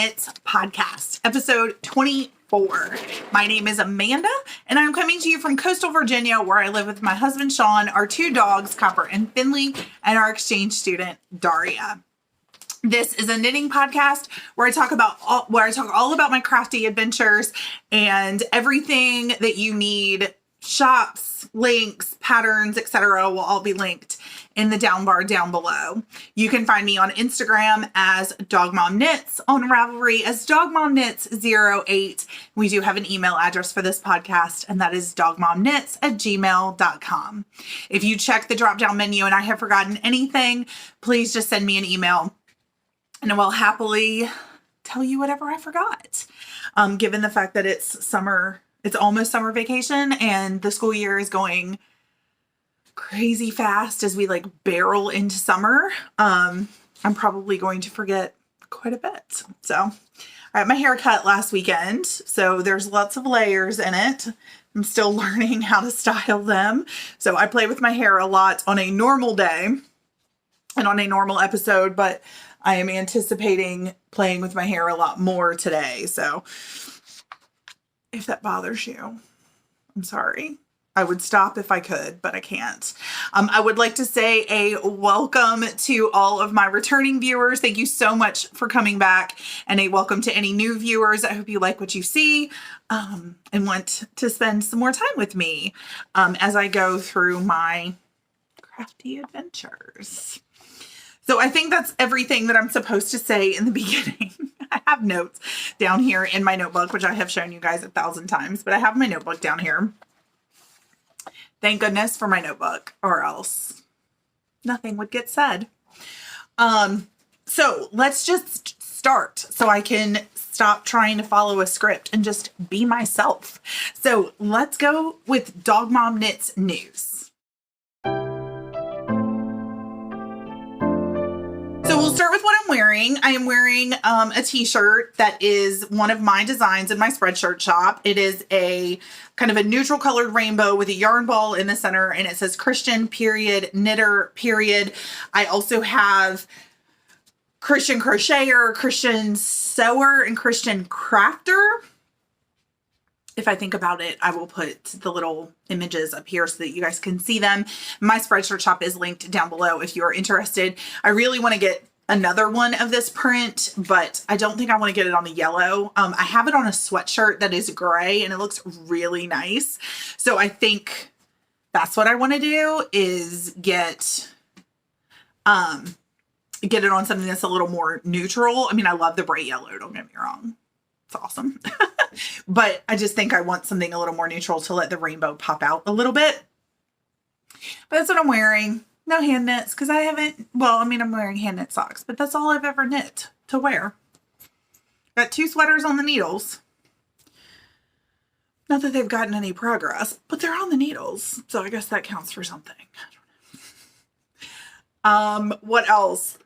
Knits podcast, episode 24. My name is Amanda, and I'm coming to you from coastal Virginia, where I live with my husband, Sean, our two dogs, Copper and Finley, and our exchange student, Daria. This is a knitting podcast where I talk all about my crafty adventures and everything that you need. Shops, links, patterns, etc. will all be linked in the down bar down below. You can find me on Instagram as DogMomKnits, on Ravelry as DogMomKnits08. We do have an email address for this podcast, and that is dogmomknits@gmail.com. If you check the drop-down menu and I have forgotten anything, please just send me an email, and I will happily tell you whatever I forgot. Given the fact that it's summer, it's almost summer vacation, and the school year is going crazy fast as we barrel into summer. I'm probably going to forget quite a bit. So I had my hair cut last weekend, so there's lots of layers in it. I'm still learning how to style them. So I play with my hair a lot on a normal day and on a normal episode, but I am anticipating playing with my hair a lot more today. So if that bothers you, I'm sorry. I would stop if I could, but I can't. I would like to say a welcome to all of my returning viewers. Thank you so much for coming back, and a welcome to any new viewers. I hope you like what you see and want to spend some more time with me as I go through my crafty adventures. So I think that's everything that I'm supposed to say in the beginning. I have notes down here in my notebook, which I have shown you guys 1,000 times, but I have my notebook down here. Thank goodness for my notebook, or else nothing would get said. So let's just start so I can stop trying to follow a script and just be myself. So let's go with Dog Mom Knits news. So we'll start with what I'm wearing. I am wearing a t-shirt that is one of my designs in my Spreadshirt shop. It is a kind of a neutral colored rainbow with a yarn ball in the center, and it says Christian period, knitter period. I also have Christian crocheter, Christian sewer, and Christian crafter. If I think about it, I will put the little images up here so that you guys can see them. My Spreadshirt shop is linked down below if you are interested. I really want to get another one of this print, but I don't think I want to get it on the yellow. I have it on a sweatshirt that is gray, and it looks really nice. So I think that's what I want to do, is get it on something that's a little more neutral. I mean, I love the bright yellow, don't get me wrong. It's awesome. But I just think I want something a little more neutral to let the rainbow pop out a little bit. But that's what I'm wearing. No hand knits, because I haven't, well, I mean, I'm wearing hand knit socks, but that's all I've ever knit to wear. Got 2 sweaters on the needles. Not that they've gotten any progress, but they're on the needles. So I guess that counts for something. What else?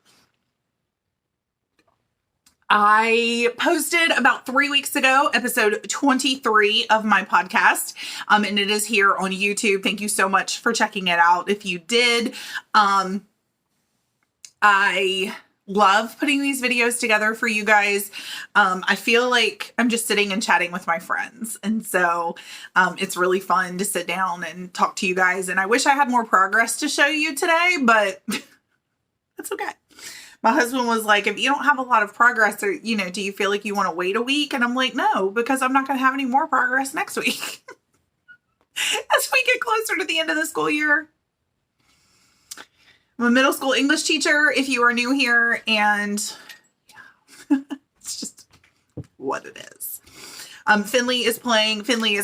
I posted about 3 weeks ago, episode 23 of my podcast, and it is here on YouTube. Thank you so much for checking it out. If you did, I love putting these videos together for you guys. I feel like I'm just sitting and chatting with my friends, and so it's really fun to sit down and talk to you guys, and I wish I had more progress to show you today, but that's okay. My husband was like, if you don't have a lot of progress, or, do you feel like you want to wait a week? And I'm like, no, because I'm not going to have any more progress next week. As we get closer to the end of the school year. I'm a middle school English teacher, if you are new here, and yeah, it's just what it is. Finley is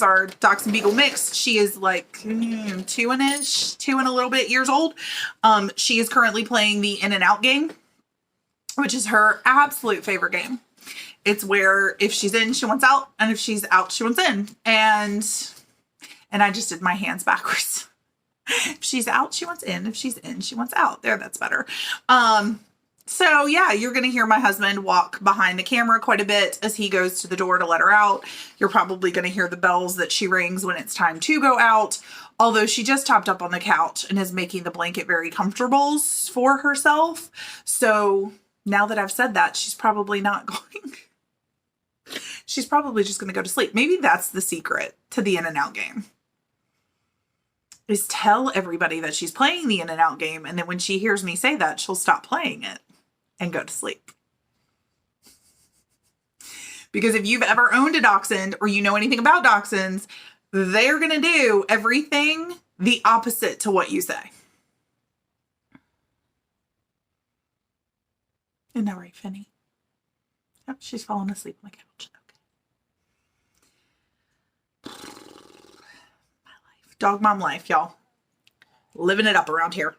our Dachshund Beagle mix. She is like 2 and a little bit years old. She is currently playing the In and Out game, which is her absolute favorite game. It's where if she's in, she wants out, and if she's out, she wants in. And I just did my hands backwards. If she's out, she wants in. If she's in, she wants out. There, that's better. So yeah, you're going to hear my husband walk behind the camera quite a bit as he goes to the door to let her out. You're probably going to hear the bells that she rings when it's time to go out. Although she just topped up on the couch and is making the blanket very comfortable for herself. So now that I've said that, she's probably not going She's probably just going to go to sleep. Maybe that's the secret to the in and out game. Is tell everybody that she's playing the in and out game. And then when she hears me say that, she'll stop playing it and go to sleep. Because if you've ever owned a dachshund or you know anything about dachshunds, they're going to do everything the opposite to what you say. Isn't that right, Finny? Yep, she's falling asleep on the couch. Okay. My life. Dog mom life, y'all. Living it up around here.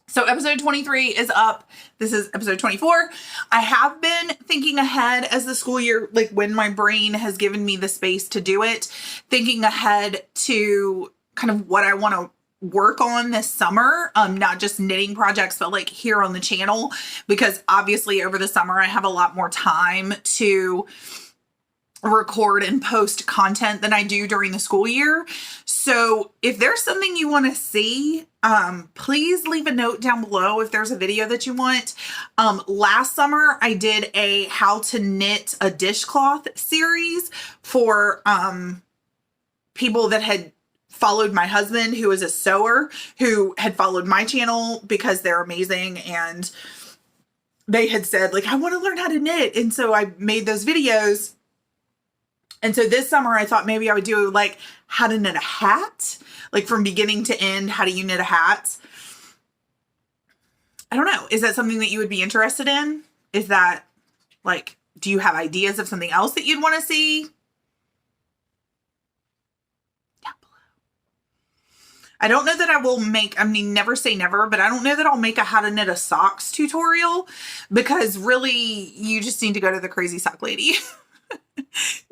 So episode 23 is up. This is episode 24. I have been thinking ahead as the school year, like when my brain has given me the space to do it, thinking ahead to kind of what I want to work on this summer, not just knitting projects, but like here on the channel, because obviously over the summer I have a lot more time to record and post content than I do during the school year. So if there's something you want to see, please leave a note down below if there's a video that you want. Last summer I did a how to knit a dishcloth series for people that had followed my husband, who is a sewer, who had followed my channel because they're amazing. And they had said, like, I want to learn how to knit. And so I made those videos. And so this summer I thought maybe I would do like how to knit a hat, like from beginning to end. How do you knit a hat? I don't know. Is that something that you would be interested in? Is that like, do you have ideas of something else that you'd want to see? I don't know that I will make, I mean, never say never, but I don't know that I'll make a how to knit a socks tutorial, because really you just need to go to the Crazy Sock Lady.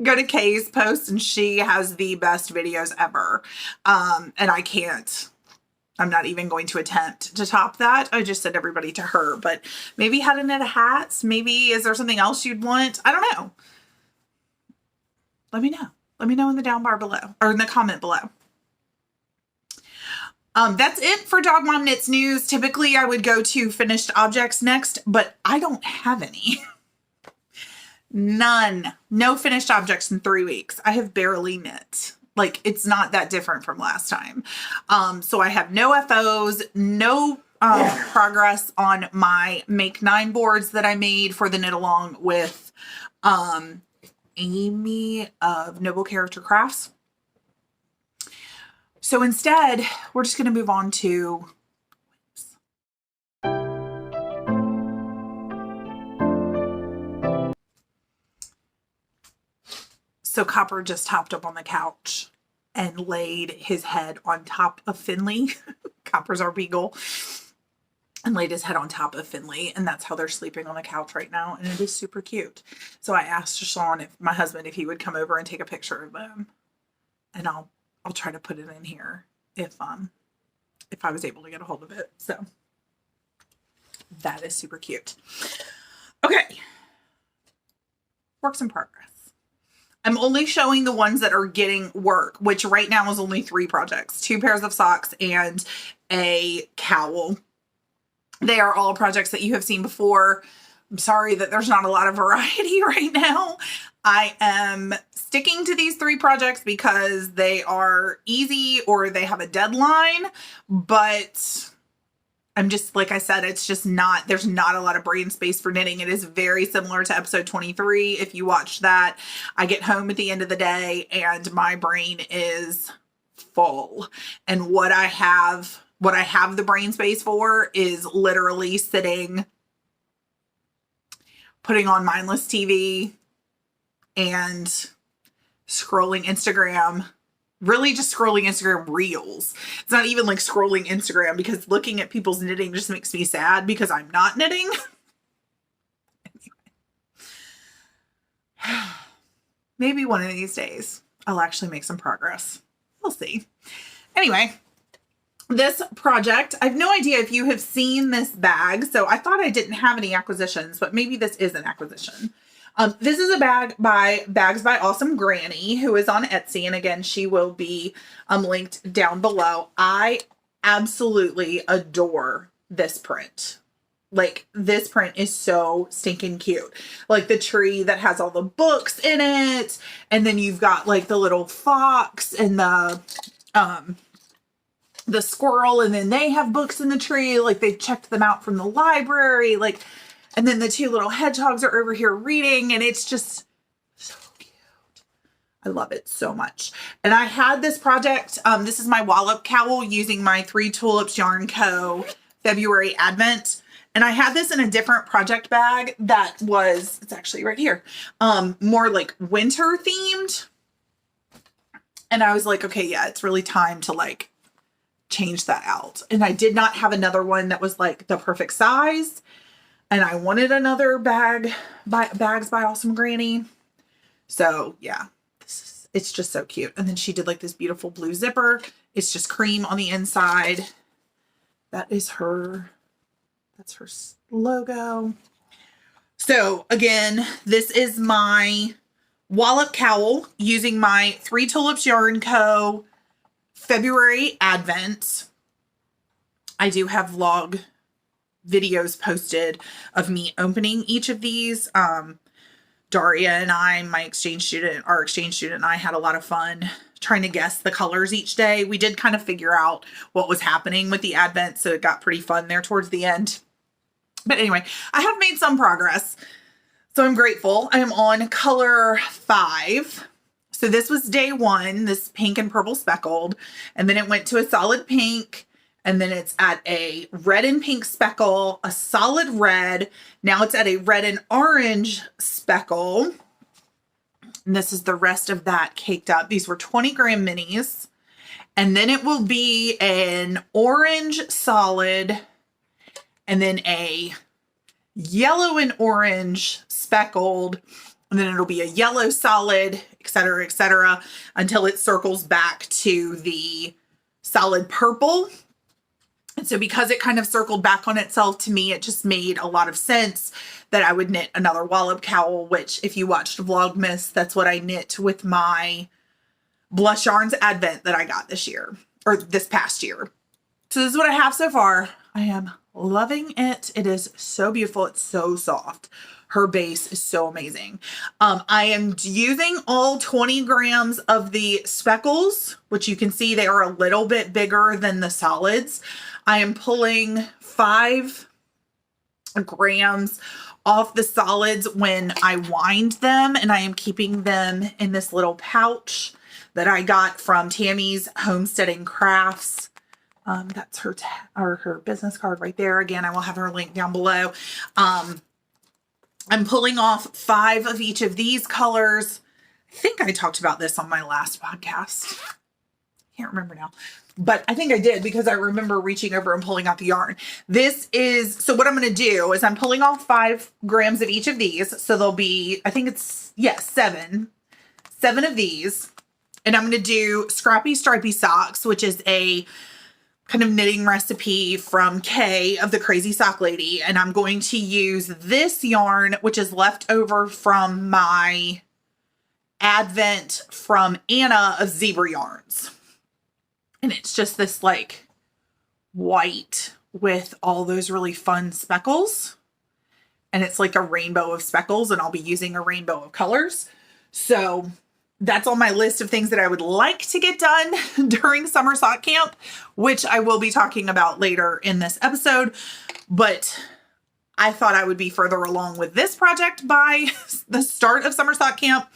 Go to Kay's post and she has the best videos ever. And I'm not even going to attempt to top that. I just sent everybody to her, but maybe how to knit a hat. Maybe is there something else you'd want? I don't know. Let me know. Let me know in the down bar below or in the comment below. That's it for Dog Mom Knits news. Typically I would go to finished objects next, but I don't have any. None. No finished objects in 3 weeks. I have barely knit. Like, it's not that different from last time. So I have no FOs, no progress on my Make 9 boards that I made for the knit along with Amy of Noble Character Crafts. So instead, we're just going to move on to So Copper just hopped up on the couch and laid his head on top of Finley. Copper's our beagle. And laid his head on top of Finley. And that's how they're sleeping on the couch right now. And it is super cute. So I asked Sean, my husband, if he would come over and take a picture of them. And I'll try to put it in here if I was able to get a hold of it. So that is super cute. Okay. Works in progress. I'm only showing the ones that are getting work, which right now is only 3 projects, 2 pairs of socks and a cowl. They are all projects that you have seen before. I'm sorry that there's not a lot of variety right now. I am sticking to these 3 projects because they are easy or they have a deadline, but I'm just, like I said, it's just not, there's not a lot of brain space for knitting. It is very similar to episode 23. If you watch that, I get home at the end of the day and my brain is full. And what I have the brain space for is literally sitting, putting on mindless TV and scrolling Instagram. Really just scrolling Instagram reels. It's not even like scrolling Instagram because looking at people's knitting just makes me sad because I'm not knitting. Anyway. Maybe one of these days I'll actually make some progress. We'll see. Anyway, this project, I have no idea if you have seen this bag. So I thought I didn't have any acquisitions, but maybe this is an acquisition. This is a bag by Bags by Awesome Granny, who is on Etsy. And again, she will be linked down below. I absolutely adore this print. Like, this print is so stinking cute. Like the tree that has all the books in it. And then you've got like the little fox and the squirrel, and then they have books in the tree. Like, they checked them out from the library. Like, and then the two little hedgehogs are over here reading, and it's just so cute. I love it so much. And I had this project. This is my wallop cowl using my 3 Tulips Yarn Co. February Advent. And I had this in a different project bag that was, it's actually right here, more like winter themed. And I was like, okay, yeah, it's really time to like change that out. And I did not have another one that was like the perfect size. And I wanted another bags by Awesome Granny. So yeah, it's just so cute. And then she did like this beautiful blue zipper. It's just cream on the inside. That is her. That's her logo. So again, this is my wallop cowl using my 3 Tulips Yarn Co. February Advent. I do have vlog videos posted of me opening each of these. Daria and I, our exchange student and I had a lot of fun trying to guess the colors each day. We did kind of figure out what was happening with the Advent, so it got pretty fun there towards the end. But anyway, I have made some progress, so I'm grateful. I am on color 5. So this was day 1, this pink and purple speckled, and then it went to a solid pink, and then it's at a red and pink speckle, a solid red. Now it's at a red and orange speckle. And this is the rest of that caked up. These were 20-gram minis. And then it will be an orange solid, and then a yellow and orange speckled, and then it'll be a yellow solid, et cetera, until it circles back to the solid purple. And so because it kind of circled back on itself, to me, it just made a lot of sense that I would knit another wallop cowl, which if you watched Vlogmas, that's what I knit with my Blush Yarns Advent that I got this year, or this past year. So this is what I have so far. I am loving it. It is so beautiful. It's so soft. Her base is so amazing. I am using all 20 grams of the speckles, which you can see they are a little bit bigger than the solids. I am pulling 5 grams off the solids when I wind them, and I am keeping them in this little pouch that I got from Tammy's Homesteading Crafts. That's her business card right there. Again, I will have her link down below. I'm pulling off 5 of each of these colors. I think I talked about this on my last podcast. Can't remember now, but I think I did because I remember reaching over and pulling out the yarn. So what I'm going to do is I'm pulling off 5 grams of each of these. So there'll be, I think it's, yes, 7 of these. And I'm going to do Scrappy Stripy Socks, which is a kind of knitting recipe from Kay of the Crazy Sock Lady. And I'm going to use this yarn, which is left over from my Advent from Anna of Zebra Yarns. And it's just this like white with all those really fun speckles. And it's like a rainbow of speckles, and I'll be using a rainbow of colors. So that's on my list of things that I would like to get done during summer sock camp, which I will be talking about later in this episode. But I thought I would be further along with this project by the start of summer sock camp.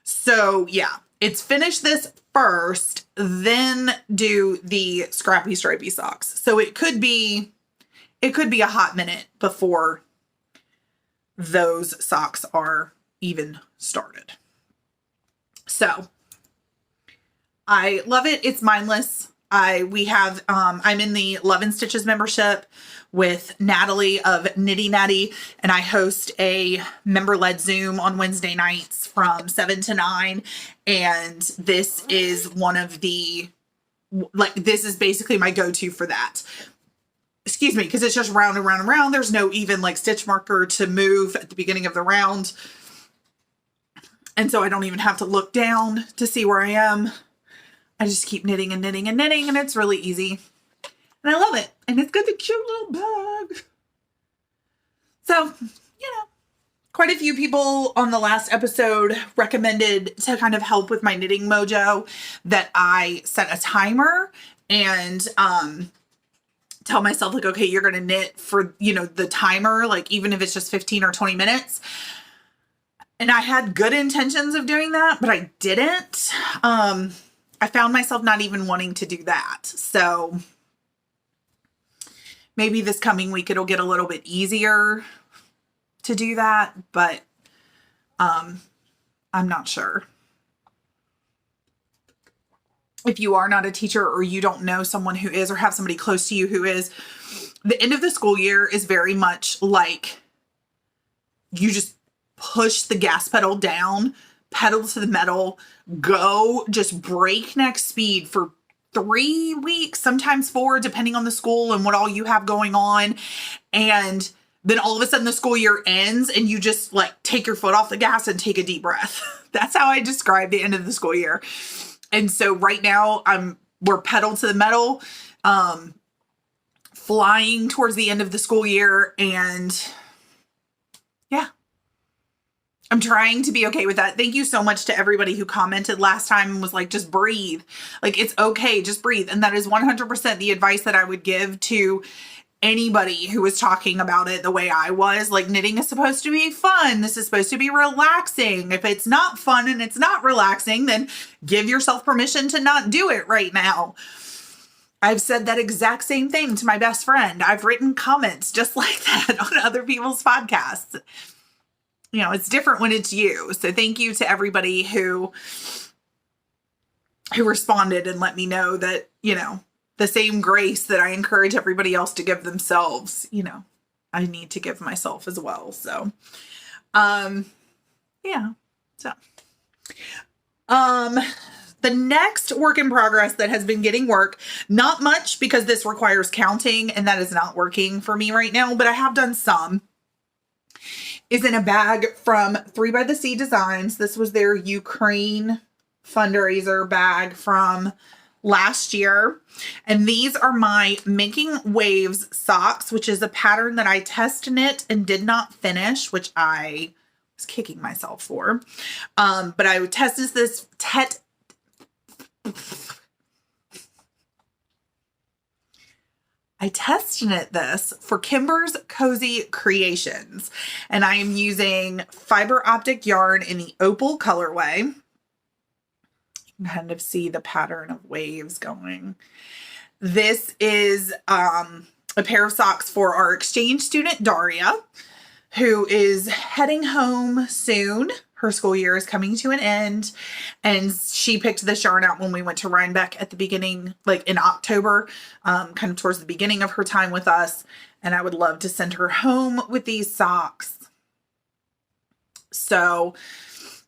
So yeah, it's finish this first, then do the Scrappy Stripy Socks. So it could be a hot minute before those socks are even started. So I love it. It's mindless. I'm in the Love and Stitches membership with Natalie of Nitty Natty, and I host a member-led Zoom on Wednesday nights from 7 to 9. And this is one of the, this is basically my go-to for that. Excuse me, because it's just round and round and round. There's no even stitch marker to move at the beginning of the round. And so I don't even have to look down to see where I am. I just keep knitting and knitting and knitting, and it's really easy. And I love it. And it's got the cute little bag. So, quite a few people on the last episode recommended to kind of help with my knitting mojo that I set a timer and tell myself like, okay, you're going to knit for, the timer, like even if it's just 15 or 20 minutes. And I had good intentions of doing that, but I didn't. I found myself not even wanting to do that. So maybe this coming week, it'll get a little bit easier to do that, but I'm not sure. If you are not a teacher or you don't know someone who is or have somebody close to you who is, the end of the school year is very much like you just push the gas pedal down, pedal to the metal, go just breakneck speed for 3 weeks, sometimes 4, depending on the school and what all you have going on. And then all of a sudden the school year ends and you just like take your foot off the gas and take a deep breath. That's how I describe the end of the school year. And so right now we're pedal to the metal, flying towards the end of the school year. And yeah, I'm trying to be okay with that. Thank you so much to everybody who commented last time and was like, just breathe. Like, it's okay. Just breathe. And that is 100% the advice that I would give to anybody who was talking about it the way I was. Like, knitting is supposed to be fun. This is supposed to be relaxing. If it's not fun and it's not relaxing, then give yourself permission to not do it right now. I've said that exact same thing to my best friend. I've written comments just like that on other people's podcasts. It's different when it's you. So thank you to everybody who responded and let me know that, the same grace that I encourage everybody else to give themselves, I need to give myself as well. So, yeah. So, the next work in progress that has been getting work, not much because this requires counting and that is not working for me right now, but I have done some, is in a bag from 3 by the Sea Designs. This was their Ukraine fundraiser bag from last year. And these are my Making Waves socks, which is a pattern that I test knit and did not finish, which I was kicking myself for. But I tested this I test knit this for Kimber's Cozy Creations, and I am using fiber optic yarn in the opal colorway. You can kind of see the pattern of waves going. This is a pair of socks for our exchange student, Daria, who is heading home soon. Her school year is coming to an end, and she picked this yarn out when we went to Rhinebeck at the beginning, like in October, kind of towards the beginning of her time with us. And I would love to send her home with these socks. So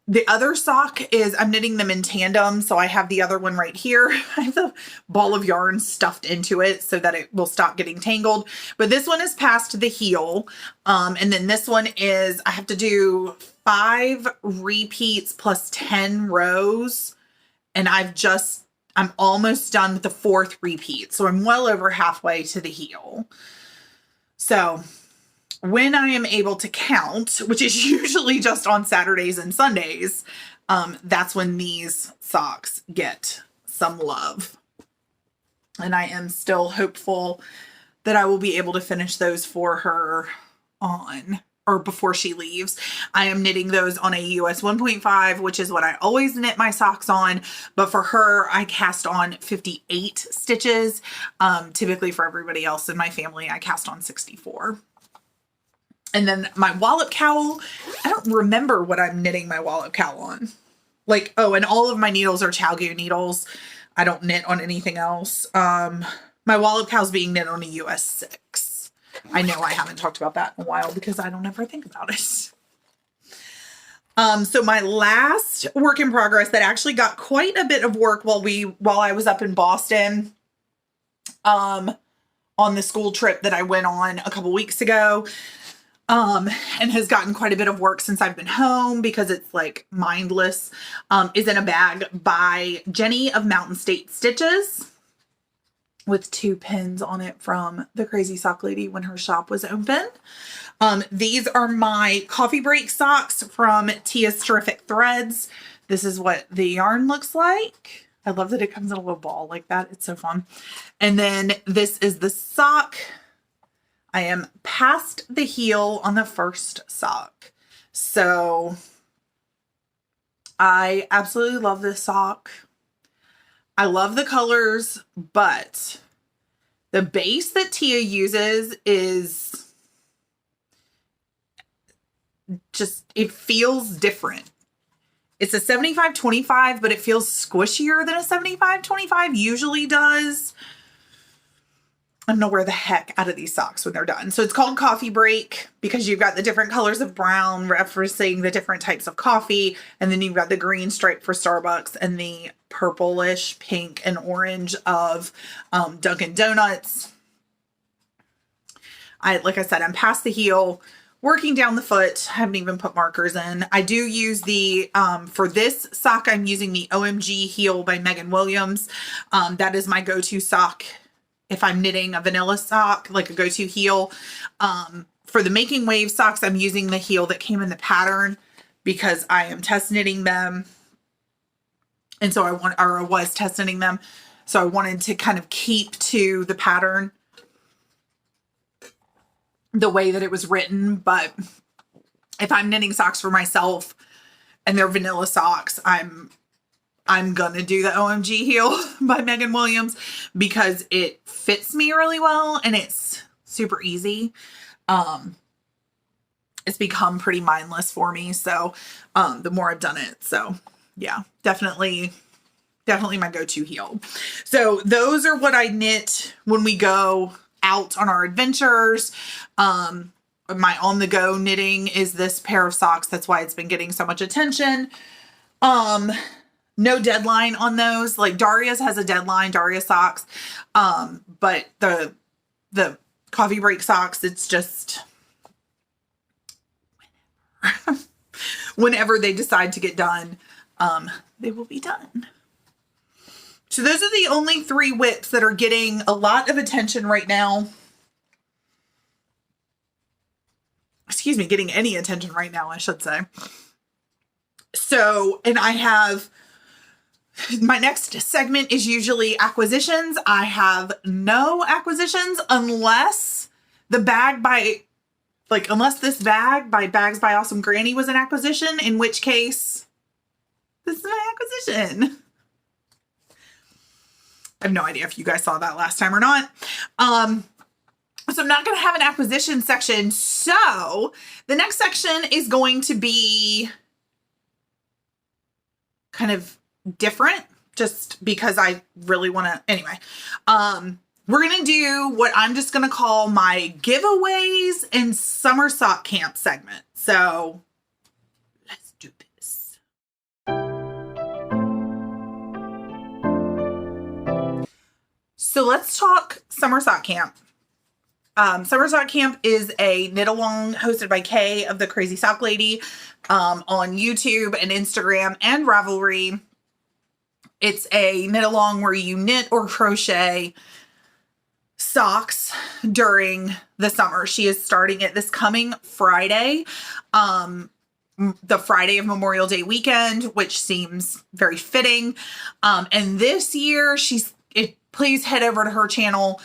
the other sock is, I'm knitting them in tandem. So I have the other one right here. I have the ball of yarn stuffed into it so that it will stop getting tangled. But this one is past the heel. And then this one is, I have to do 5 repeats plus 10 rows. And I'm almost done with the 4th repeat. So I'm well over halfway to the heel. So when I am able to count, which is usually just on Saturdays and Sundays, that's when these socks get some love. And I am still hopeful that I will be able to finish those for her before she leaves. I am knitting those on a US 1.5, which is what I always knit my socks on. But for her, I cast on 58 stitches. Typically for everybody else in my family, I cast on 64. And then my wallop cowl, I don't remember what I'm knitting my wallop cowl on. And all of my needles are ChowGoo needles. I don't knit on anything else. My wallop cowl's being knit on a US 6. I know I haven't talked about that in a while because I don't ever think about it. So my last work in progress that actually got quite a bit of work while I was up in Boston, on the school trip that I went on a couple weeks ago, and has gotten quite a bit of work since I've been home because it's like mindless, is in a bag by Jenny of Mountain State Stitches. with 2 pins on it from the Crazy Sock Lady when her shop was open. These are my coffee break socks from Tia's Terrific Threads. This is what the yarn looks like. I love that it comes in a little ball like that. It's so fun. And then this is the sock. I am past the heel on the first sock. So I absolutely love this sock. I love the colors, but the base that Tia uses is just, it feels different. It's a 75-25, but it feels squishier than a 75-25 usually does. I'm gonna wear the heck out of these socks when they're done. So it's called Coffee Break because you've got the different colors of brown referencing the different types of coffee. And then you've got the green stripe for Starbucks and the purplish, pink, and orange of Dunkin' Donuts. Like I said, I'm past the heel, working down the foot. I haven't even put markers in. I do use the, for this sock, I'm using the OMG heel by Megan Williams. That is my go-to sock if I'm knitting a vanilla sock, like a go-to heel. For the Making Waves socks, I'm using the heel that came in the pattern because I am test knitting them. And so I was test knitting them. So I wanted to kind of keep to the pattern the way that it was written. But if I'm knitting socks for myself and they're vanilla socks, I'm going to do the OMG heel by Megan Williams because it fits me really well and it's super easy. It's become pretty mindless for me. So, the more I've done it. So yeah, definitely my go-to heel. So those are what I knit when we go out on our adventures. My on-the-go knitting is this pair of socks. That's why it's been getting so much attention. No deadline on those. Like Daria's has a deadline, Daria socks. But the Coffee Break socks, it's just whenever they decide to get done, they will be done. So those are the only 3 whips that are getting a lot of attention right now. Excuse me, getting any attention right now, I should say. So, and I have, my next segment is usually acquisitions. I have no acquisitions unless the bag by, unless this bag by Bags by Awesome Granny was an acquisition, in which case this is my acquisition. I have no idea if you guys saw that last time or not. So I'm not going to have an acquisition section. So the next section is going to be kind of different just because I really want to, anyway, we're going to do what I'm just going to call my giveaways and summer sock camp segment. So let's do this. So let's talk summer sock camp. Summer Sock Camp is a knit along hosted by Kay of the Crazy Sock Lady on YouTube and Instagram and Ravelry. It's a knit along where you knit or crochet socks during the summer. She is starting it this coming Friday, the Friday of Memorial Day weekend, which seems very fitting. And this year please head over to her channel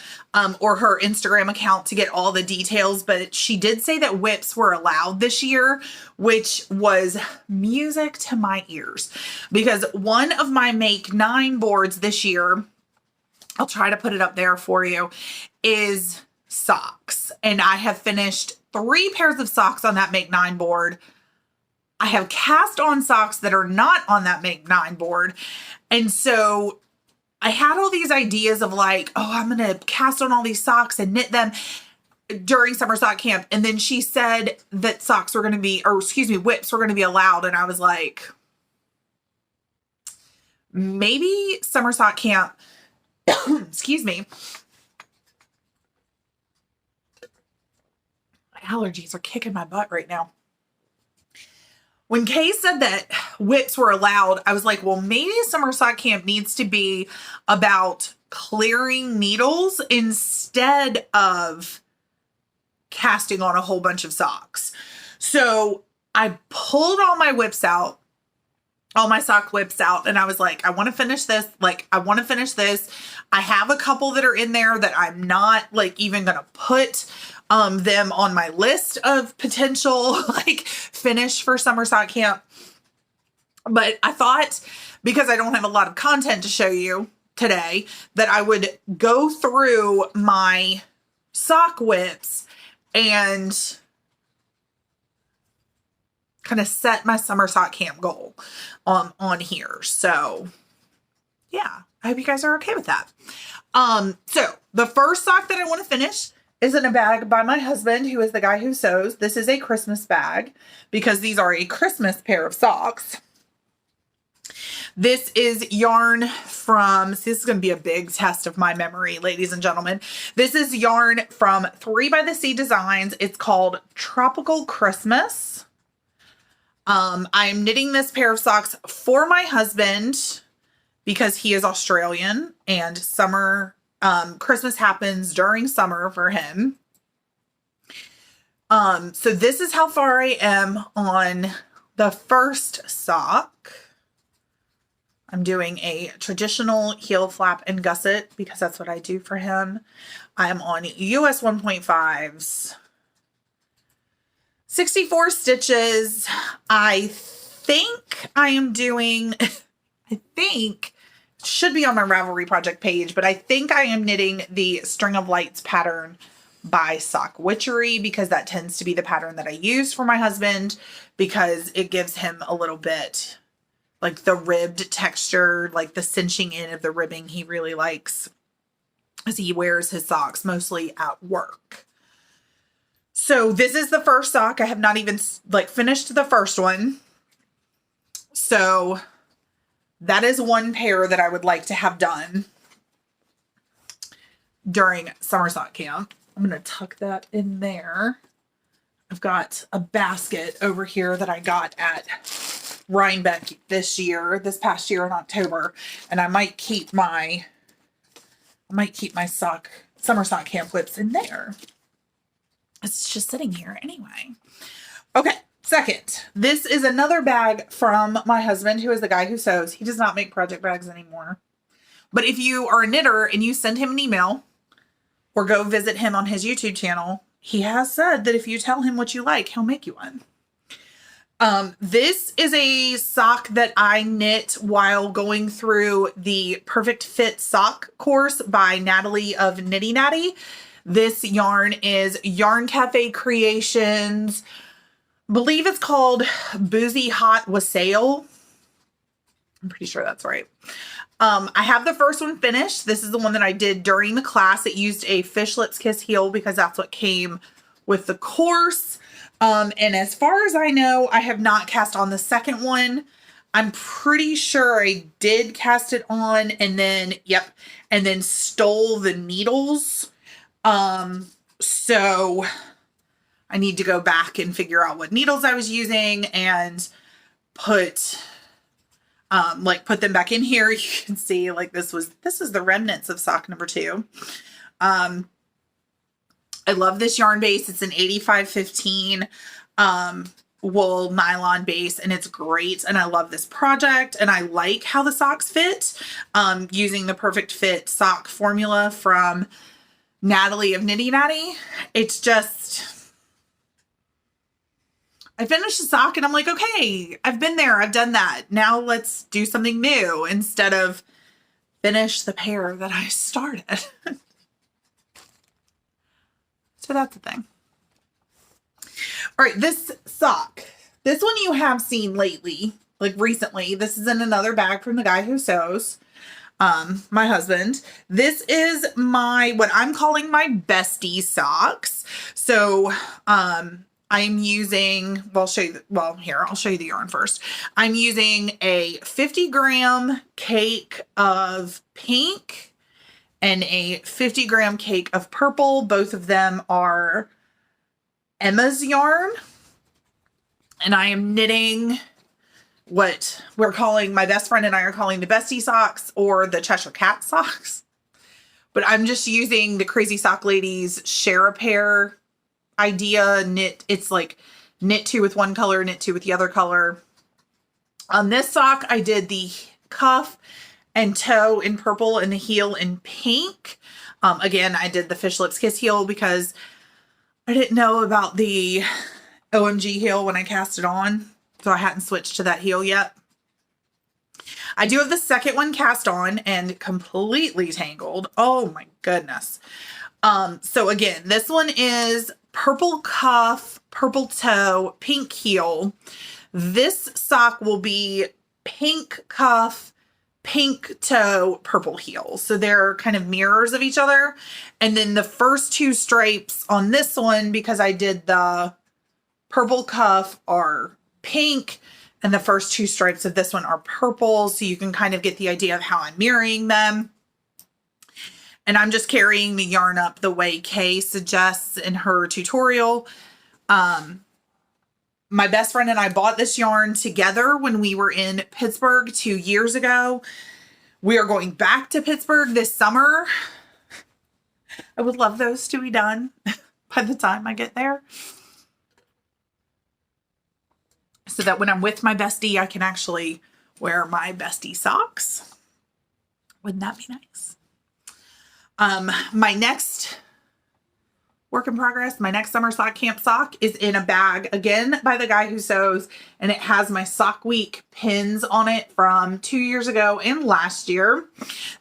or her Instagram account to get all the details. But she did say that whips were allowed this year, which was music to my ears. Because one of my Make 9 boards this year, I'll try to put it up there for you, is socks. And I have finished 3 pairs of socks on that Make 9 board. I have cast on socks that are not on that Make 9 board. And so I had all these ideas of like, oh, I'm going to cast on all these socks and knit them during summer sock camp. And then she said that socks were going to be, or excuse me, whips were going to be allowed. And I was like, maybe summer sock camp, excuse me. My allergies are kicking my butt right now. when Kay said that whips were allowed, I was like, well, maybe summer sock camp needs to be about clearing needles instead of casting on a whole bunch of socks. So I pulled all my whips out, all my sock whips out, and I was like, I want to finish this. I have a couple that are in there that I'm not like even going to put them on my list of potential like finish for summer sock camp. But I thought, because I don't have a lot of content to show you today, that I would go through my sock whips and kind of set my summer sock camp goal on here. So yeah, I hope you guys are okay with that. So the first sock that I want to finish is in a bag by my husband, who is the guy who sews. This is a Christmas bag because these are a Christmas pair of socks. This is yarn from, this is going to be a big test of my memory, ladies and gentlemen. This is yarn from 3 by the Sea Designs. It's called Tropical Christmas. I'm knitting this pair of socks for my husband because he is Australian and summer, Christmas happens during summer for him. So this is how far I am on the first sock. I'm doing a traditional heel flap and gusset because that's what I do for him. I'm on US 1.5s. 64 stitches. I think I am doing, should be on my Ravelry project page, but I think I am knitting the String of Lights pattern by Sock Witchery because that tends to be the pattern that I use for my husband because it gives him a little bit like the ribbed texture, like the cinching in of the ribbing he really likes as he wears his socks mostly at work. So this is the first sock. I have not even like finished the first one. So that is one pair that I would like to have done during summer sock camp. I'm going to tuck that in there. I've got a basket over here that I got at Rhinebeck this past year in October, and I might keep my summer sock camp whips in there. It's just sitting here anyway. Okay, second, this is another bag from my husband, who is the guy who sews. He does not make project bags anymore. But if you are a knitter and you send him an email or go visit him on his YouTube channel, he has said that if you tell him what you like, he'll make you one. This is a sock that I knit while going through the Perfect Fit sock course by Natalie of Nitty Natty. This yarn is Yarn Cafe Creations. I believe it's called Boozy Hot Wassail. I'm pretty sure that's right. I have the first one finished. This is the one that I did during the class. It used a Fish Lips Kiss heel because that's what came with the course. And as far as I know, I have not cast on the second one. I'm pretty sure I did cast it on and then, and then stole the needles. So I need to go back and figure out what needles I was using and put them back in here. You can see like this is the remnants of sock number 2. I love this yarn base. It's an 8515 wool nylon base, and it's great. And I love this project, and I like how the socks fit using the Perfect Fit sock formula from Natalie of Nitty Natty. It's just, I finished the sock and I'm like, okay, I've been there. I've done that. Now let's do something new instead of finish the pair that I started. So that's the thing. All right, this sock. This one you have seen lately, like recently. This is in another bag from the guy who sews, my husband. This is what I'm calling my bestie socks. So I'm using, I'll show you the yarn first. I'm using a 50-gram cake of pink and a 50-gram cake of purple. Both of them are Emma's yarn. And I am knitting what my best friend and I are calling the bestie socks, or the Cheshire Cat socks. But I'm just using the Crazy Sock Ladies share a pair idea knit. It's like knit two with one color, knit two with the other color. On this sock, I did the cuff and toe in purple and the heel in pink. Again, I did the Fish Lips Kiss heel because I didn't know about the OMG heel when I cast it on. So I hadn't switched to that heel yet. I do have the second one cast on and completely tangled. Oh my goodness. So again, this one is purple cuff, purple toe, pink heel. This sock will be pink cuff, pink toe, purple heel. So they're kind of mirrors of each other. And then the first two stripes on this one, because I did the purple cuff, are pink, and the first two stripes of this one are purple. So you can kind of get the idea of how I'm mirroring them. And I'm just carrying the yarn up the way Kay suggests in her tutorial. My best friend and I bought this yarn together when we were in Pittsburgh 2 years ago. We are going back to Pittsburgh this summer. I would love those to be done by the time I get there, so that when I'm with my bestie, I can actually wear my bestie socks. Wouldn't that be nice? My next work in progress, my next summer sock camp sock is in a bag, again by the Guy Who Sews, and it has my Sock Week pins on it from 2 years ago and last year.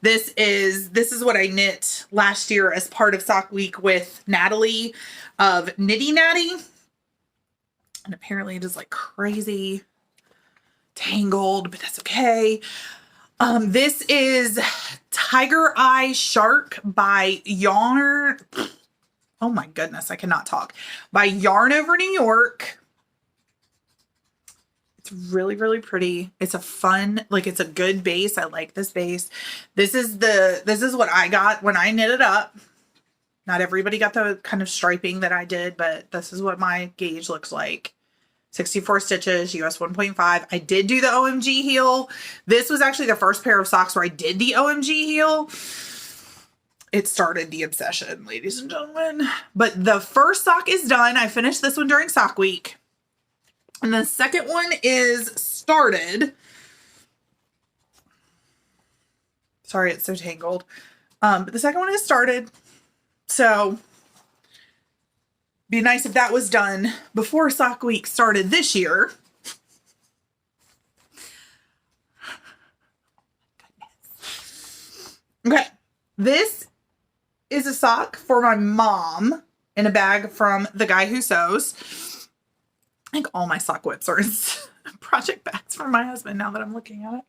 This is what I knit last year as part of Sock Week with Natalie of Nitty Natty. And apparently it is like crazy tangled, but that's okay. This is Tiger Eye Shark by Yarn. Oh my goodness, I cannot talk. By Yarn Over New York. It's really, really pretty. It's a fun, like, it's a good base. I like this base. This is what I got when I knit it up. Not everybody got the kind of striping that I did, but this is what my gauge looks like. 64 stitches, US 1.5. I did do the OMG heel. This was actually the first pair of socks where I did the OMG heel. It started the obsession, ladies and gentlemen. But the first sock is done. I finished this one during Sock Week. And the second one is started. Sorry, it's so tangled. But the second one is started. So be nice if that was done before Sock Week started this year. Okay, this is a sock for my mom in a bag from the Guy Who Sews. I think all my sock whips are in project bags for my husband now that I'm looking at it.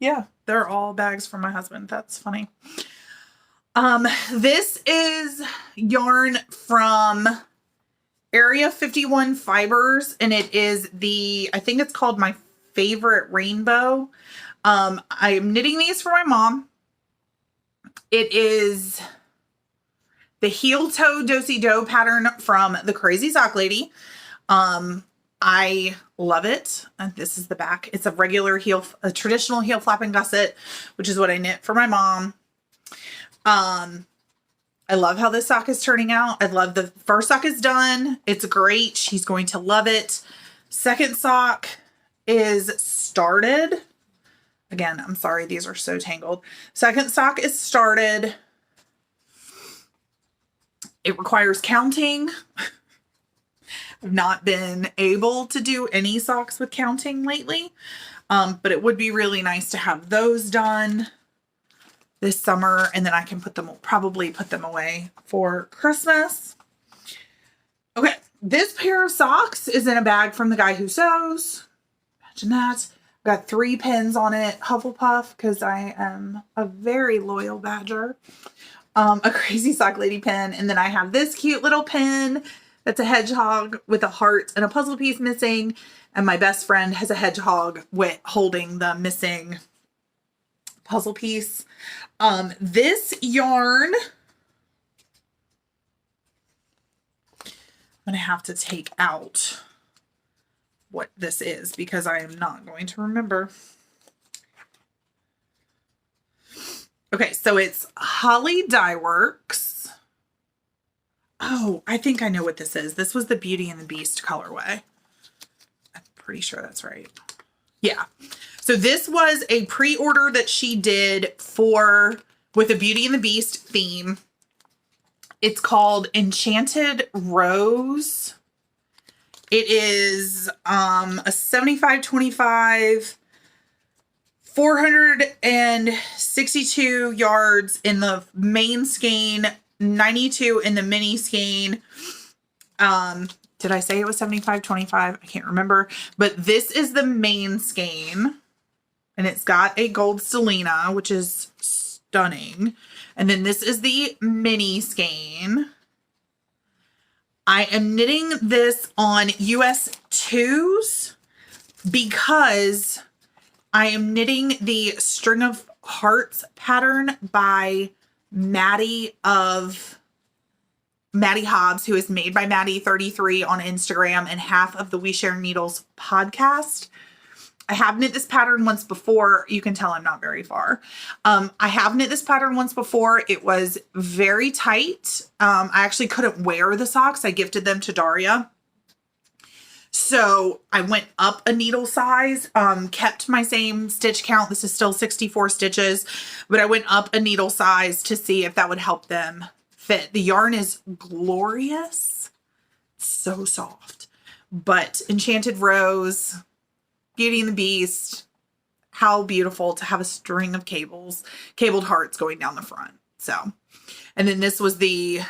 Yeah, they're all bags from my husband. That's funny. This is yarn from Area 51 Fibers, and it is I think it's called My Favorite Rainbow. I am knitting these for my mom. It is the heel toe do-si-do pattern from the Crazy Sock Lady. I love it. And this is the back. It's a traditional heel flap and gusset, which is what I knit for my mom. I love how this sock is turning out. I love the first sock is done. It's great. She's going to love it. Second sock is started. Again, I'm sorry, these are so tangled. Second sock is started. It requires counting. I've not been able to do any socks with counting lately, but it would be really nice to have those done this summer, and then I can probably put them away for Christmas. Okay, this pair of socks is in a bag from the Guy Who Sews. Imagine that. Got 3 pins on it. Hufflepuff, because I am a very loyal badger. A Crazy Sock Lady pin, and then I have this cute little pin that's a hedgehog with a heart and a puzzle piece missing, and my best friend has a hedgehog holding the missing puzzle piece. This yarn, I'm gonna have to take out what this is because I am not going to remember. Okay, so it's Holly Dye Works. Oh, I think I know what this is. This was the Beauty and the Beast colorway. I'm pretty sure that's right. Yeah. So this was a pre-order that she did with a Beauty and the Beast theme. It's called Enchanted Rose. It is a 75-25, 462 yards in the main skein, 92 in the mini skein. Did I say it was 75-25? I can't remember. But this is the main skein. And it's got a gold stellina, which is stunning. And then this is the mini skein. I am knitting this on US 2s because I am knitting the String of Hearts pattern by Maddie Hobbs, who is made by Maddie33 on Instagram and half of the We Share Needles podcast. I have knit this pattern once before. You can tell I'm not very far. I have knit this pattern once before. It was very tight. I actually couldn't wear the socks. I gifted them to Daria. So I went up a needle size, kept my same stitch count. This is still 64 stitches, but I went up a needle size to see if that would help them fit. The yarn is glorious. So soft. But Enchanted Rose, Beauty and the Beast, how beautiful to have a string of cabled hearts going down the front. So, and then this was the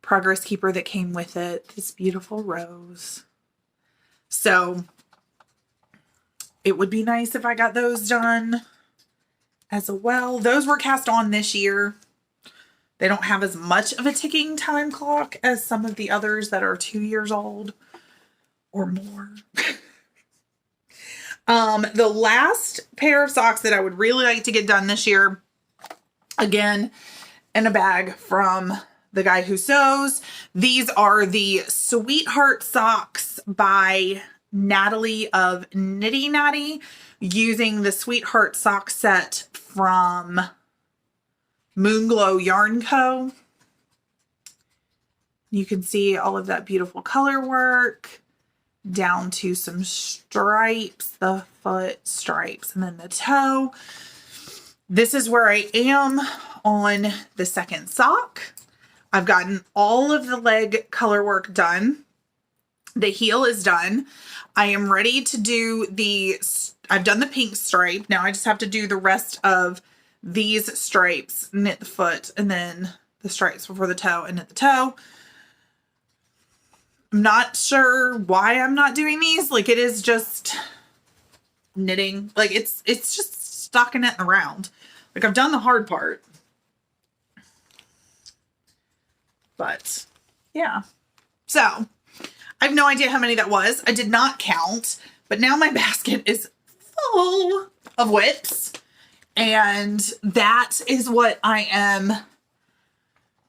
Progress Keeper that came with it. This beautiful rose. So it would be nice if I got those done as well. Those were cast on this year. They don't have as much of a ticking time clock as some of the others that are 2 years old or more. The last pair of socks that I would really like to get done this year, again, in a bag from the guy who sews. These are the Sweetheart socks by Natalie of Nitty Natty, using the Sweetheart sock set from Moonglow Yarn Co. You can see all of that beautiful color work down to some stripes, the foot stripes, and then the toe. This is where I am on the second sock. I've gotten all of the leg color work done. The heel is done. I am ready to do I've done the pink stripe. Now I just have to do the rest of these stripes, knit the foot, and then the stripes before the toe and knit the toe. I'm not sure why I'm not doing these. Like, it is just knitting. Like, it's just stocking it around. Like, I've done the hard part. But yeah. So I have no idea how many that was. I did not count, but now my basket is full of whips. And that is what I am,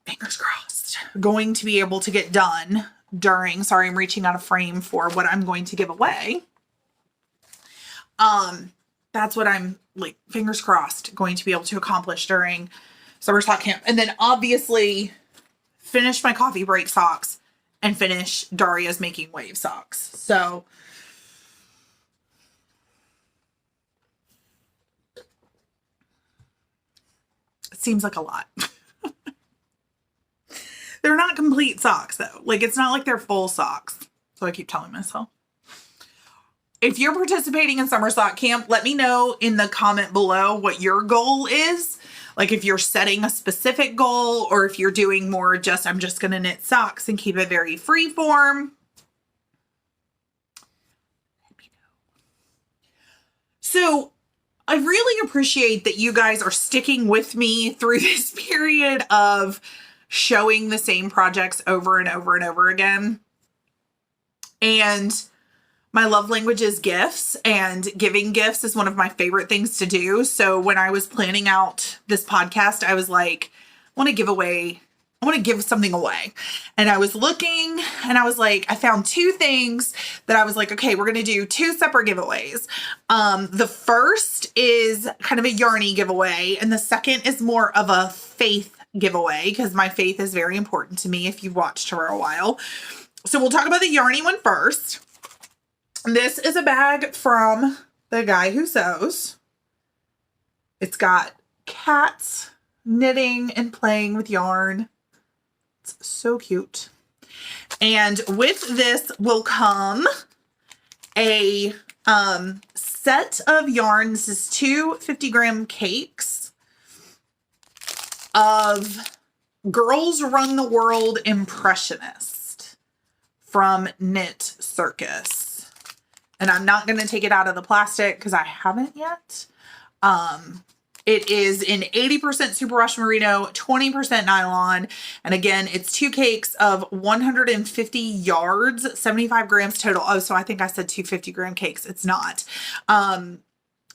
fingers crossed, going to be able to get done during, sorry, I'm reaching out a frame for what I'm going to give away. That's what I'm, like, fingers crossed, going to be able to accomplish during Summer Sock Camp. And then obviously finish my coffee break socks and finish Daria's Making Wave socks. So it seems like a lot. They're not complete socks though. Like, it's not like they're full socks. So I keep telling myself. If you're participating in Summer Sock Camp, let me know in the comment below what your goal is. Like, if you're setting a specific goal, or if you're doing more just, I'm just going to knit socks and keep it very free form. So I really appreciate that you guys are sticking with me through this period of showing the same projects over and over and over again. And my love language is gifts, and giving gifts is one of my favorite things to do. So when I was planning out this podcast, I was like, I want to give away I want to give something away. And I was looking and I was like, I found two things that I was like, okay, we're going to do two separate giveaways. The first is kind of a yarny giveaway. And the second is more of a faith giveaway because my faith is very important to me if you've watched for a while. So we'll talk about the yarny one first. This is a bag from the guy who sews. It's got cats knitting and playing with yarn. It's so cute. And with this will come a set of yarn. This is two 50-gram cakes of Girls Run the World Impressionist from Knit Circus. And I'm not going to take it out of the plastic because I haven't yet. It is in 80% superwash merino, 20% nylon. And again, it's two cakes of 150 yards, 75 grams total. Oh, so I think I said 250-gram cakes. It's not.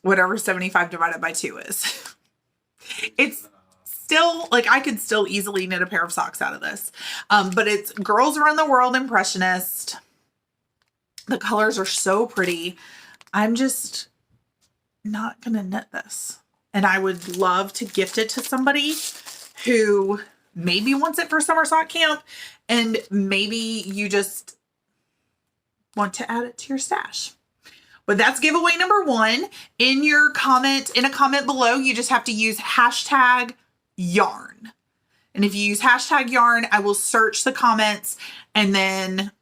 Whatever 75 divided by 2 is. It's still, like, I could still easily knit a pair of socks out of this. But it's Girls Around the World Impressionist. The colors are so pretty. I'm just not going to knit this. And I would love to gift it to somebody who maybe wants it for summer sock camp. And maybe you just want to add it to your stash. But that's giveaway number 1. In a comment below, you just have to use hashtag yarn. And if you use hashtag yarn, I will search the comments and then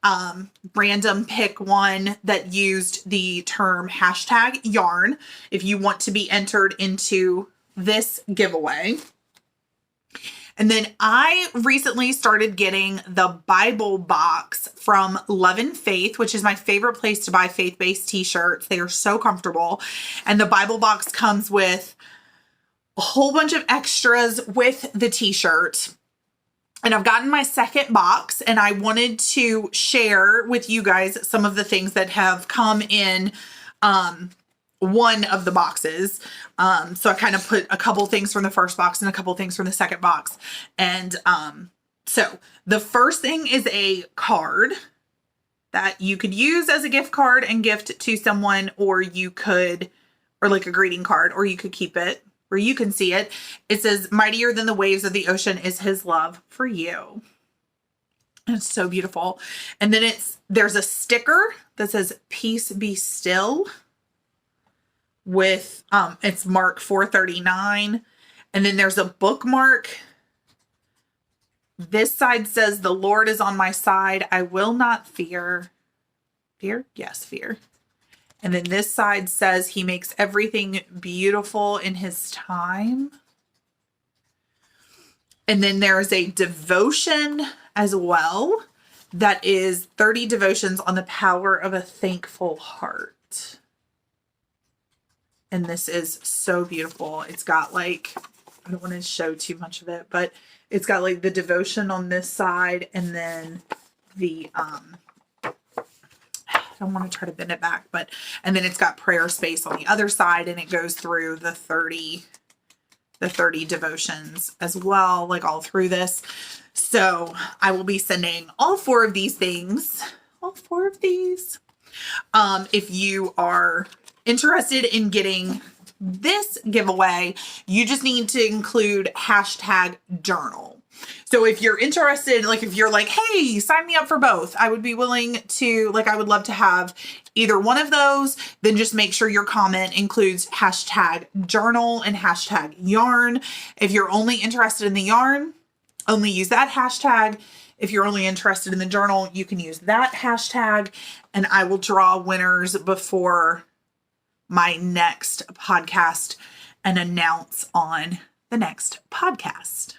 random pick one that used the term hashtag yarn if you want to be entered into this giveaway. And then I recently started getting the Bible box from Love and Faith, which is my favorite place to buy faith-based t-shirts. They are so comfortable. And the Bible box comes with a whole bunch of extras with the t-shirt. And I've gotten my second box and I wanted to share with you guys some of the things that have come in one of the boxes. So I kind of put a couple things from the first box and a couple things from the second box. And so the first thing is a card that you could use as a gift card and gift to someone, or like a greeting card, or you could keep it where you can see it. It says, "Mightier than the waves of the ocean is his love for you." And it's so beautiful. And then there's a sticker that says, "Peace be still," with, it's Mark 439. And then there's a bookmark. This side says, "The Lord is on my side. I will not fear." Fear? Yes, fear. And then this side says, "He makes everything beautiful in his time." And then there's a devotion as well. That is 30 devotions on the power of a thankful heart. And this is so beautiful. It's got like, I don't want to show too much of it, but it's got like the devotion on this side and then the, I don't want to try to bend it back, and then it's got prayer space on the other side, and it goes through the 30 devotions as well, like all through this. So I will be sending all 4 of these things, if you are interested in getting this giveaway, you just need to include hashtag journal. So if you're interested, like if you're like, "Hey, sign me up for both," I would be willing to, like, I would love to have either one of those. Then just make sure your comment includes hashtag journal and hashtag yarn. If you're only interested in the yarn, only use that hashtag. If you're only interested in the journal, you can use that hashtag, and I will draw winners before my next podcast and announce on the next podcast.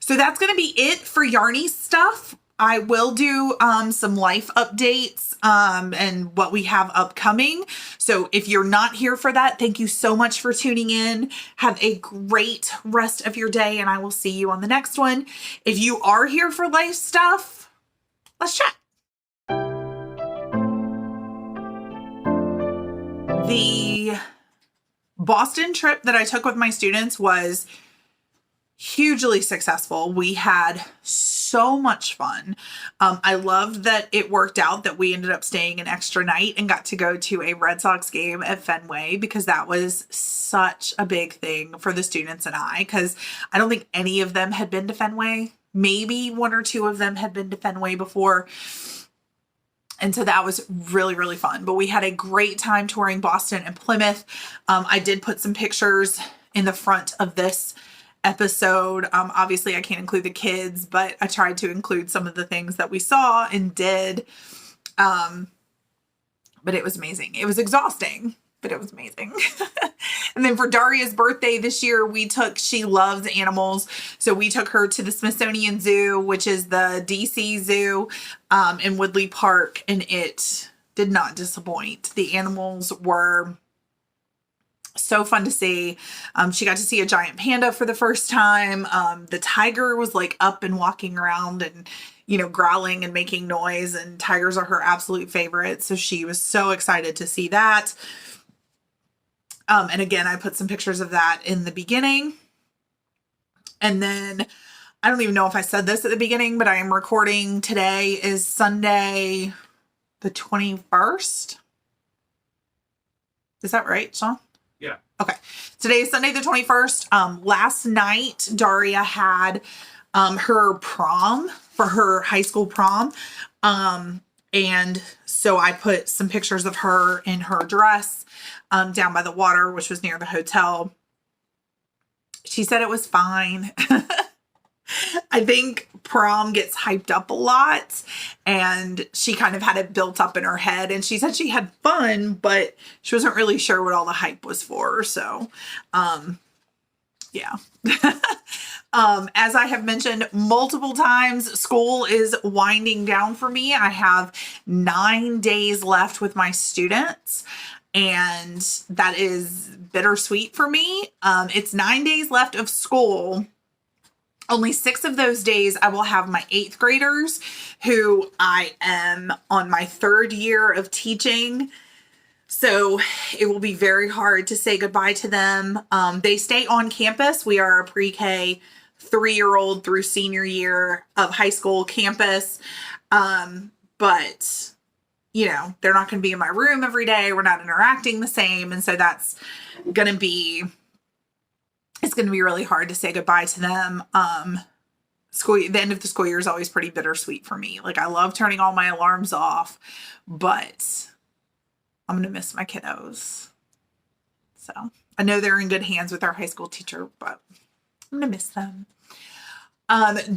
So that's going to be it for yarny stuff. I will do some life updates and what we have upcoming. So if you're not here for that, thank you so much for tuning in. Have a great rest of your day, and I will see you on the next one. If you are here for life stuff, let's chat. The Boston trip that I took with my students was hugely successful. We had so much fun. I loved that it worked out that we ended up staying an extra night and got to go to a Red Sox game at Fenway, because that was such a big thing for the students and I, because I don't think any of them had been to Fenway. Maybe one or two of them had been to Fenway before. And so that was really, really fun. But we had a great time touring Boston and Plymouth. I did put some pictures in the front of this episode. Obviously, I can't include the kids, but I tried to include some of the things that we saw and did. But it was amazing. It was exhausting, but it was amazing. And then for Daria's birthday this year, she loves animals. So we took her to the Smithsonian Zoo, which is the DC Zoo in Woodley Park. And it did not disappoint. The animals were so fun to see. She got to see a giant panda for the first time. The tiger was like up and walking around and, growling and making noise, and tigers are her absolute favorite. So she was so excited to see that. And again, I put some pictures of that in the beginning. And then I don't even know if I said this at the beginning, but I am recording today is Sunday, the 21st. Is that right, Sean? Yeah. Okay. Today is Sunday the 21st. Last night, Daria had her prom for her high school prom. And so I put some pictures of her in her dress down by the water, which was near the hotel. She said it was fine. I think prom gets hyped up a lot, and she kind of had it built up in her head, and she said she had fun, but she wasn't really sure what all the hype was for. So, yeah. As I have mentioned multiple times, school is winding down for me. I have 9 days left with my students, and that is bittersweet for me. It's 9 days left of school. Only 6 of those days I will have my 8th graders, who I am on my 3rd year of teaching. So it will be very hard to say goodbye to them. They stay on campus. We are a pre-K 3-year-old through senior year of high school campus. But they're not going to be in my room every day. We're not interacting the same. And so that's going to be, it's going to be really hard to say goodbye to them. The end of the school year is always pretty bittersweet for me. Like, I love turning all my alarms off, but I'm going to miss my kiddos. So I know they're in good hands with our high school teacher, but I'm going to miss them.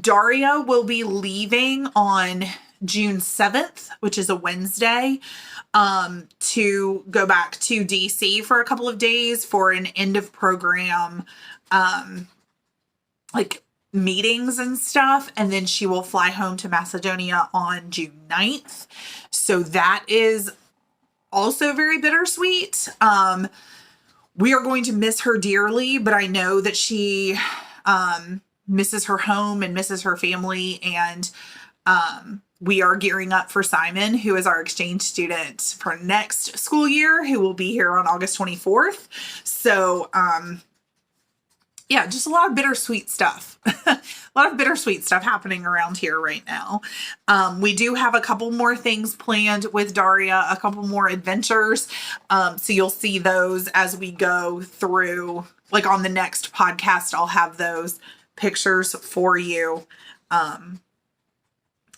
Daria will be leaving on June 7th, which is a Wednesday, to go back to DC for a couple of days for an end of program, meetings and stuff. And then she will fly home to Macedonia on June 9th. So that is also very bittersweet. We are going to miss her dearly, but I know that she, misses her home and misses her family. And, we are gearing up for Simon, who is our exchange student for next school year, who will be here on August 24th. So, yeah, just a lot of bittersweet stuff. A lot of bittersweet stuff happening around here right now. We do have a couple more things planned with Daria, a couple more adventures. So you'll see those as we go through, like on the next podcast, I'll have those pictures for you.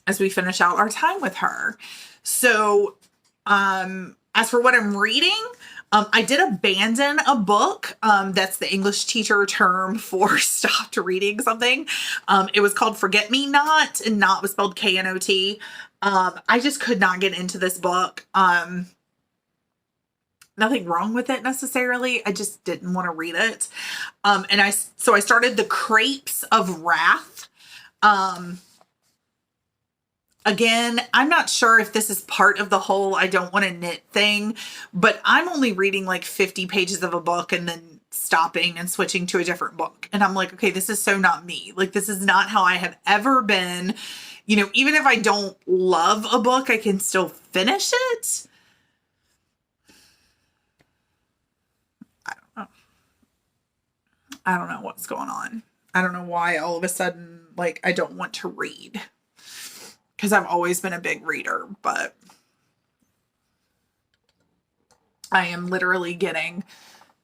As we finish out our time with her. So, as for what I'm reading, I did abandon a book. That's the English teacher term for stopped reading something. It was called Forget Me Not, and not was spelled K-N-O-T. I just could not get into this book. Nothing wrong with it necessarily. I just didn't want to read it. So I started The Crepes of Wrath. Again, I'm not sure if this is part of the whole I don't want to knit thing, but I'm only reading like 50 pages of a book and then stopping and switching to a different book. And I'm like, okay, this is so not me. Like, this is not how I have ever been. Even if I don't love a book, I can still finish it. I don't know what's going on. I don't know why all of a sudden, like, I don't want to read, because I've always been a big reader, but I am literally getting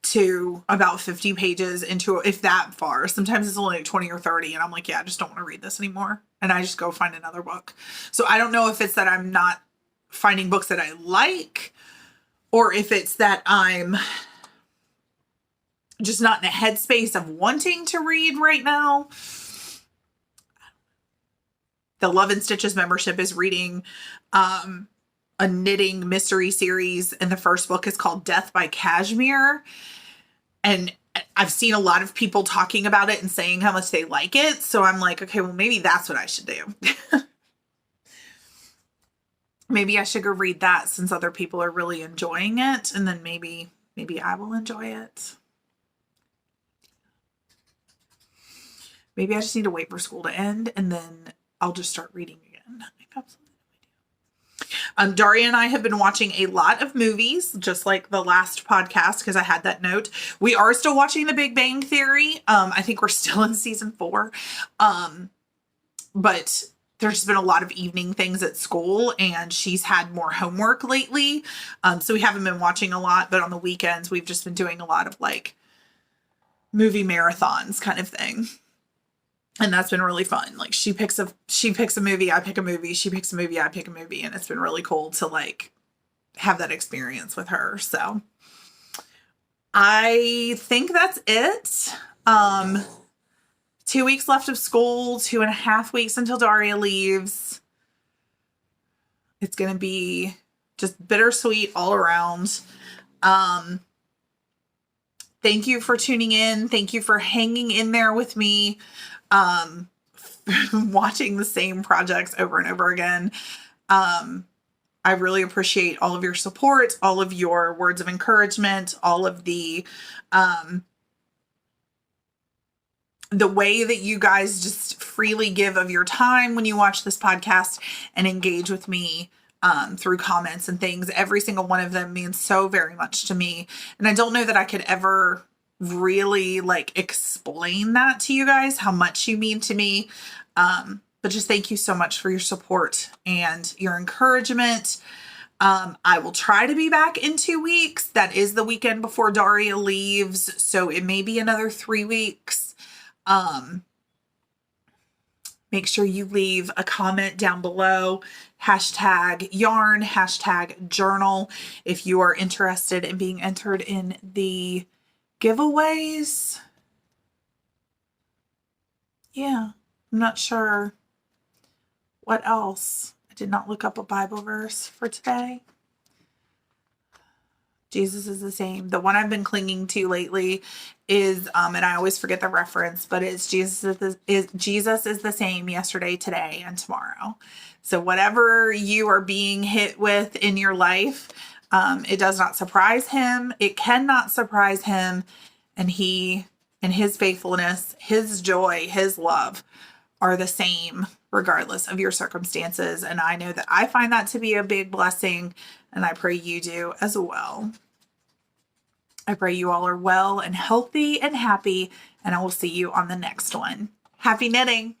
to about 50 pages into, if that far. Sometimes it's only like 20 or 30, and I'm like, yeah, I just don't want to read this anymore. And I just go find another book. So I don't know if it's that I'm not finding books that I like, or if it's that I'm just not in a headspace of wanting to read right now. The Love and Stitches membership is reading a knitting mystery series, and the first book is called Death by Cashmere. And I've seen a lot of people talking about it and saying how much they like it. So I'm like, okay, well, maybe that's what I should do. Maybe I should go read that, since other people are really enjoying it. And then maybe I will enjoy it. Maybe I just need to wait for school to end, and then I'll just start reading again. Daria and I have been watching a lot of movies, just like the last podcast, because I had that note. We are still watching The Big Bang Theory. I think we're still in season 4. But there's just been a lot of evening things at school, and she's had more homework lately. So we haven't been watching a lot, but on the weekends, we've just been doing a lot of like movie marathons kind of thing. And that's been really fun. Like, she picks a movie, I pick a movie, she picks a movie, I pick a movie. And it's been really cool to like have that experience with her. So I think that's it. 2 weeks left of school, 2.5 weeks until Daria leaves. It's going to be just bittersweet all around. Thank you for tuning in. Thank you for hanging in there with me. Watching the same projects over and over again. I really appreciate all of your support, all of your words of encouragement, all of the way that you guys just freely give of your time when you watch this podcast and engage with me through comments and things. Every single one of them means so very much to me. And I don't know that I could ever really like explain that to you guys, how much you mean to me. But just thank you so much for your support and your encouragement. I will try to be back in 2 weeks. That is the weekend before Daria leaves. So it may be another 3 weeks. Make sure you leave a comment down below, #yarn, #journal, if you are interested in being entered in the giveaways. Yeah, I'm not sure what else. I did not look up a Bible verse for today. Jesus is the same. The one I've been clinging to lately is, and I always forget the reference, but it's Jesus is the same yesterday, today, and tomorrow. So whatever you are being hit with in your life, it does not surprise him. It cannot surprise him. And he and his faithfulness, his joy, his love are the same regardless of your circumstances. And I know that I find that to be a big blessing, and I pray you do as well. I pray you all are well and healthy and happy, and I will see you on the next one. Happy knitting.